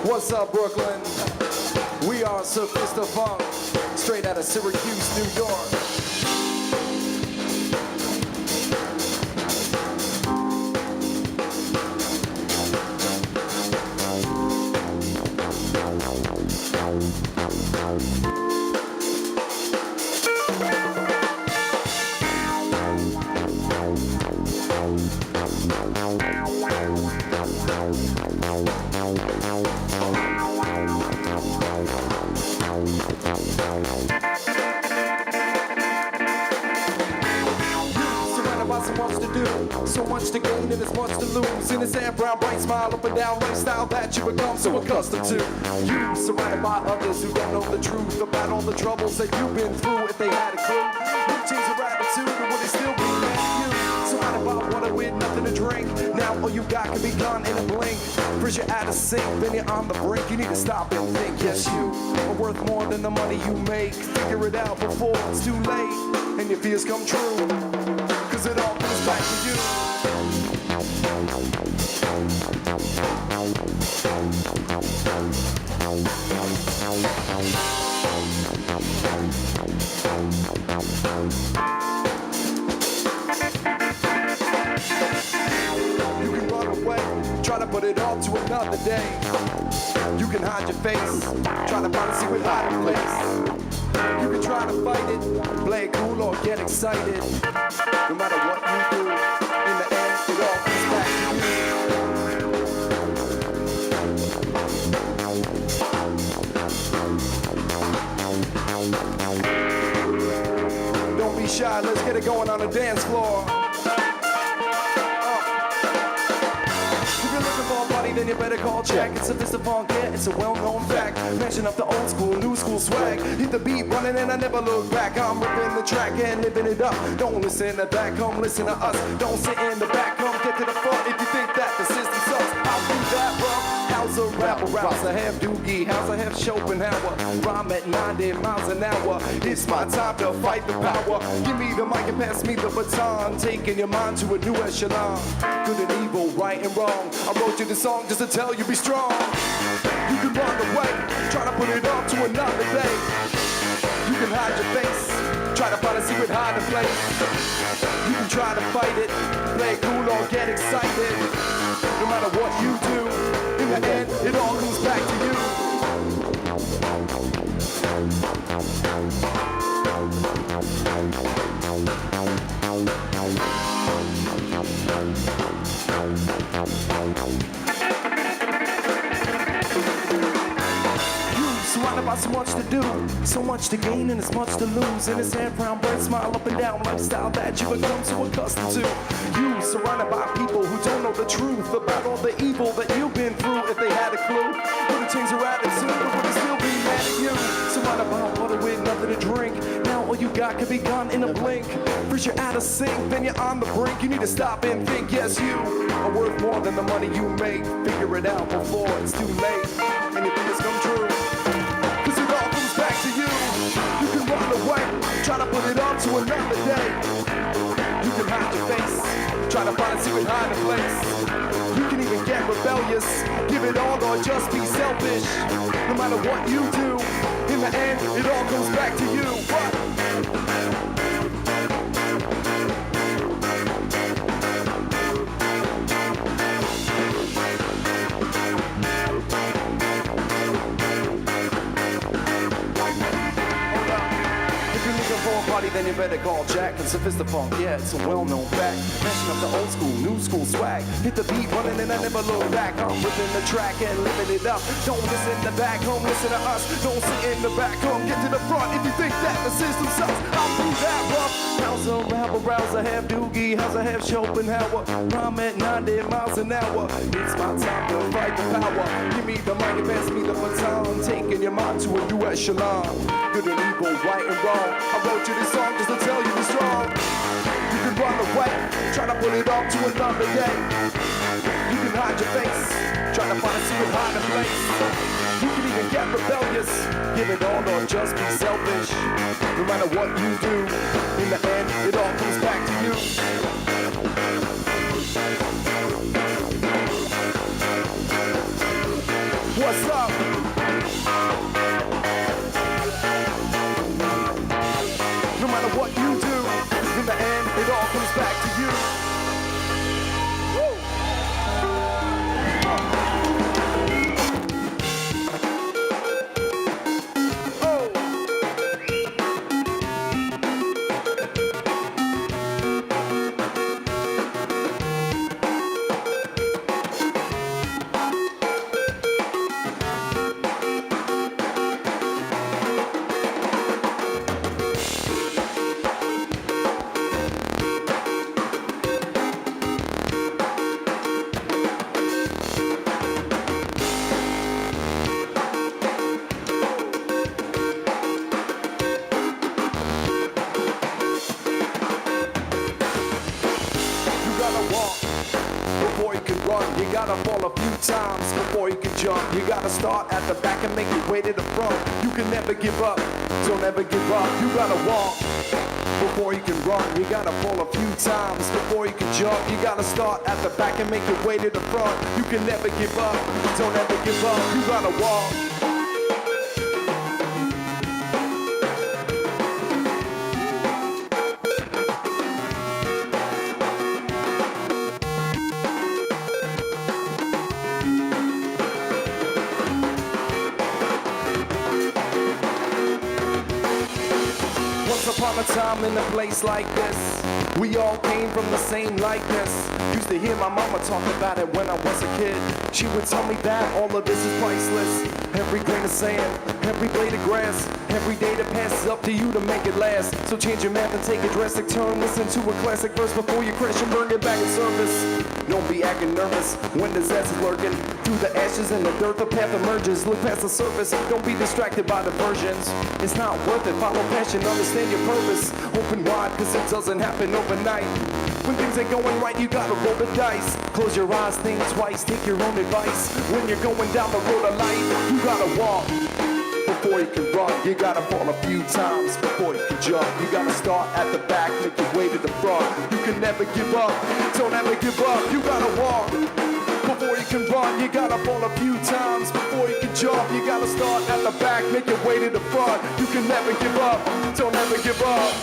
What's up, Brooklyn? We are SOPHISTAFUNK, straight out of Syracuse, New York. So much to do, so much to gain and as much to lose. In this air, brown, bright smile, up and down lifestyle that you become so accustomed to. You surrounded by others who don't know the truth about all the troubles that you've been through. If they had a clue, you change your attitude, or would they still be mad at you? Surrounded by water with nothing to drink. Now all you got can be gone in a blink. First you're out of sync, then you're on the brink. You need to stop and think. Yes, you are worth more than the money you make. Figure it out before it's too late and your fears come true. Cause it all comes back to you. You can run away, try to put it off to another day. You can hide your face, try to find a secret hiding place. You can try to fight it, play it cool or get excited. No matter what you do, in the end, it all comes back to you. Don't be shy, let's get it going on the dance floor. Then you better call Jack. It's SOPHISTAFUNK, yeah, it's a well-known fact. Mention of the old school, new school swag. Hit the beat running and I never look back. I'm ripping the track and living it up. Don't listen to that, come listen to us. Don't sit in the back, come get to the front. If you think that the system sucks, I'll do that, bro. How's a rapper, rouse a half doogie, how's a half Schopenhauer? Rhyme at 90 miles an hour. It's my time to fight the power. Give me the mic and pass me the baton. Taking your mind to a new echelon. Good and evil, right and wrong. I wrote you this song just to tell you be strong. You can run away, try to put it off to another day. You can hide your face, try to find a secret hiding place. You can try to fight it, play it cool or get excited. No matter what you do, in the end, it all comes back to you. Surrounded by so much to do, so much to gain and as much to lose. In this hand, brown, bright smile, up and down lifestyle that you become so accustomed to. You surrounded by people who don't know the truth about all the evil that you've been through. If they had a clue, would it change your attitude or would it still be mad at you? Surrounded by water with nothing to drink. Now all you got can be gone in a blink. First you're out of sync, then you're on the brink. You need to stop and think. Yes, you are worth more than the money you make. Figure it out before it's too late and your fears come true. Back to you. You can run away, try to put it off to another day. You can hide your face, try to find a secret hiding place. You can even get rebellious, give it all or just be selfish. No matter what you do, in the end, it all comes back to you. What? Party, then you better call Jack and SOPHISTAFUNK, yeah, it's a well-known fact. Mention of the old school, new school swag. Hit the beat running and I never look back. I'm ripping the track and living it up. Don't listen to back home, listen to us. Don't sit in the back home, get to the front. If you think that the system sucks, I'll do that rough. How's a rapper, rouse a half doogie, how's a half Schopenhauer? Rhyme at 90 miles an hour. It's my time to fight the power. Give me the mic and pass me the baton. Taking your mind to a new echelon. Good and evil, right and wrong. I wrote you this song just to tell you be strong. You can run away, try to put it off to another day. You can hide your face, try to find a secret hiding place. You can even get rebellious, give it all or just be selfish. No matter what you do, in the end, it all comes back to you. What's up? No matter what you do, in the end, it all comes back to you. You gotta fall a few times before you can jump. You gotta start at the back and make your way to the front. You can never give up, don't ever give up. You gotta walk before you can run. You gotta fall a few times before you can jump. You gotta start at the back and make your way to the front. You can never give up, don't ever give up. You gotta walk. Upon a time in a place like this, we all came from the same likeness. Used to hear my mama talk about it when I was a kid. She would tell me that all of this is priceless. Every grain of sand, every blade of grass, every day that passes up to you to make it last. So change your map and take a drastic turn. Listen to a classic verse before you crash and burn it back in service. Don't be acting nervous when disaster's lurking. Through the ashes and the dirt, the path emerges. Look past the surface, don't be distracted by diversions. It's not worth it, follow passion, understand your purpose. Open wide, cause it doesn't happen overnight. When things ain't going right, you gotta roll the dice. Close your eyes, think twice, take your own advice. When you're going down the road of life, you gotta walk before you can run. You gotta fall a few times before you can jump. You gotta start at the back, make your way to the front. You can never give up, don't ever give up. You gotta walk before you can run. You gotta fall a few times before you can jump. You gotta start at the back, make your way to the front. You can never give up, don't ever give up.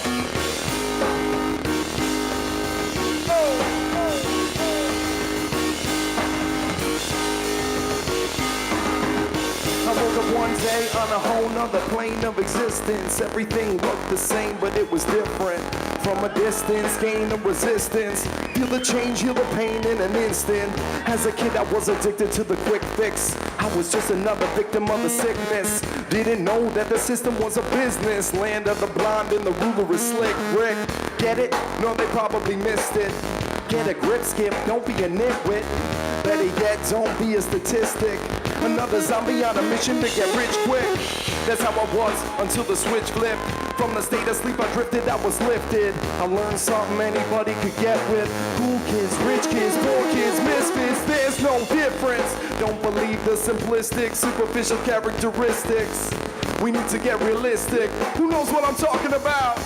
I woke up one day on a whole nother plane of existence. Everything looked the same, but it was different. From a distance, gain of resistance. Feel the change, heal the pain in an instant. As a kid, I was addicted to the quick fix. I was just another victim of the sickness. Didn't know that the system was a business. Land of the blind and the ruler is slick. Rick, get it? No, they probably missed it. Get a grip, Skip, don't be a nitwit. Better yet, don't be a statistic. Another zombie on a mission to get rich quick. That's how I was until the switch flipped. From the state of sleep I drifted, I was lifted. I learned something anybody could get with. Cool kids, rich kids, poor kids, misfits, there's no difference. Don't believe the simplistic, superficial characteristics. We need to get realistic. Who knows what I'm talking about?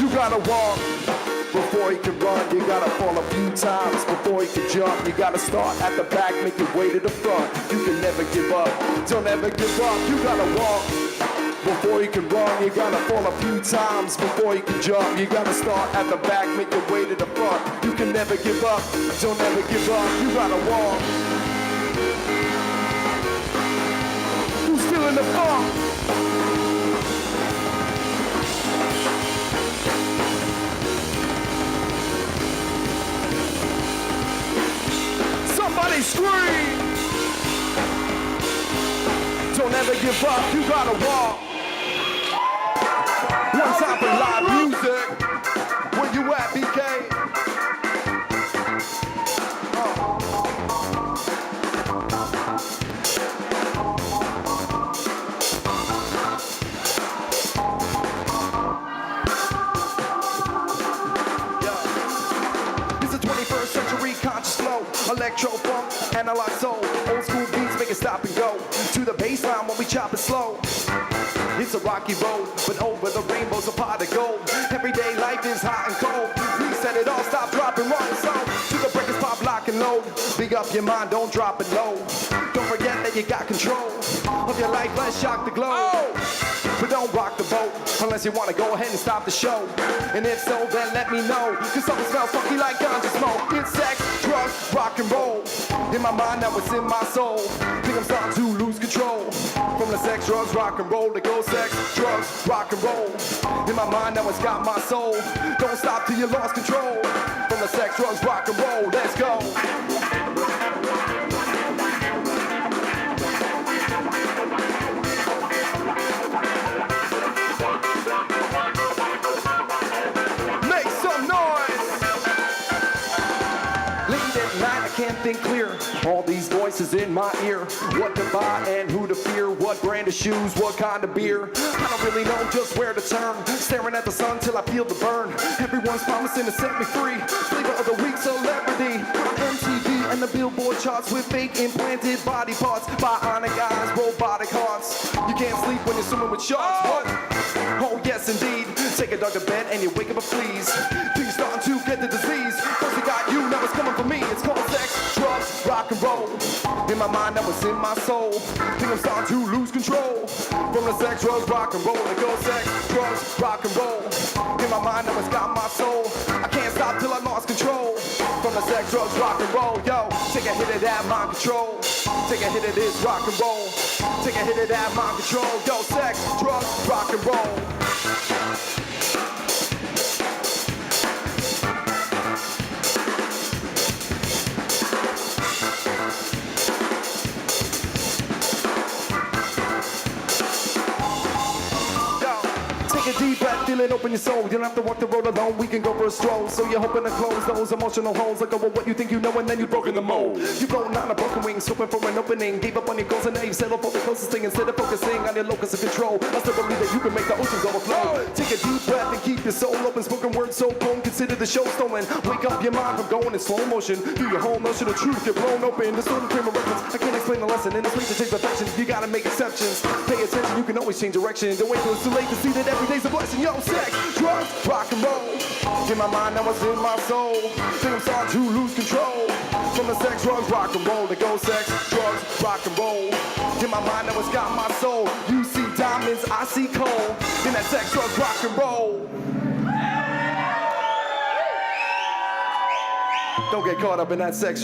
You gotta walk before you can run. You gotta fall a few times before you can jump. You gotta start at the back, make your way to the front. You can never give up, don't ever give up. You gotta walk before you can run. You gotta fall a few times before you can jump. You gotta start at the back, make your way to the front. You can never give up, don't ever give up. You gotta walk. Who's still in the funk? Somebody scream! Don't ever give up, you gotta walk. One time for live music. Where you at, BK? It's a 21st century conscious flow. Electro funk, analog soul. Old school beats make it stop and go. To the baseline when we chop it slow. It's a rocky road, but over the rainbow's a pot of gold. Everyday life is hot and cold. We set it all, stop, drop, and roll. So to the breakers pop, lock, and load. Big Free up your mind, don't drop it low. Don't forget that you got control of your life, let's shock the globe. But don't rock the boat unless you want to go ahead and stop the show. And if so, then let me know, cause something smells funky like ganja smoke. It's sex, drugs, rock and roll. In my mind, now it's in my soul. Think I'm starting to lose control. From the sex, drugs, rock and roll, to go sex, drugs, rock and roll. In my mind, now it's got my soul. Don't stop till you lost control. From the sex, drugs, rock and roll, let's go. Can't think clear, all these voices in my ear. What to buy and who to fear, what brand of shoes, what kind of beer. I don't really know just where to turn, staring at the sun till I feel the burn. Everyone's promising to set me free, flavor of the week celebrity. On MTV and the Billboard charts with fake implanted body parts. Bionic eyes, robotic hearts. You can't sleep when you're swimming with sharks. What? Oh yes indeed, take a dog to bed and you wake up a fleas. Things starting to get the disease. First it got you, now it's coming for me. It's called sex, drugs, rock and roll. In my mind, that was in my soul. Think I'm starting to lose control. From the sex, drugs, rock and roll. It goes sex, drugs, rock and roll. In my mind, that was got my soul. I can't stop till I lost control. From the sex, drugs, rock and roll. Yo, take a hit of that mind control. Take a hit of this rock and roll. Take a hit of that mind control. Yo, sex, drugs, rock and roll. Take a deep breath, feel it, open your soul. You don't have to walk the road alone, we can go for a stroll. So you're hoping to close those emotional holes. Like, oh, well, what you think you know, and then you've broken the mold. You've flown on a broken wing, hoping for an opening. Gave up on your goals and now you settled for the closest thing. Instead of focusing on your locus of control, I still believe that you can make the oceans overflow. Take a deep breath and keep your soul open. Spoken word so cold, consider the show stolen. Wake up your mind from going in slow motion. Do your whole notion of truth, get blown open. The stolen frame of reference, I can't explain the lesson. In this place to change perfection, you gotta make exceptions. Pay attention, you can always change direction. Don't wait till it's too late to see that every day's a blessing. Yo, sex, drugs, rock and roll. In my mind, that was in my soul. Think I'm starting to lose control. From the sex, drugs, rock and roll. To go sex, drugs, rock and roll. In my mind, that was got my soul. You see diamonds, I see coal. In that sex, drugs, rock and roll. Don't get caught up in that sex.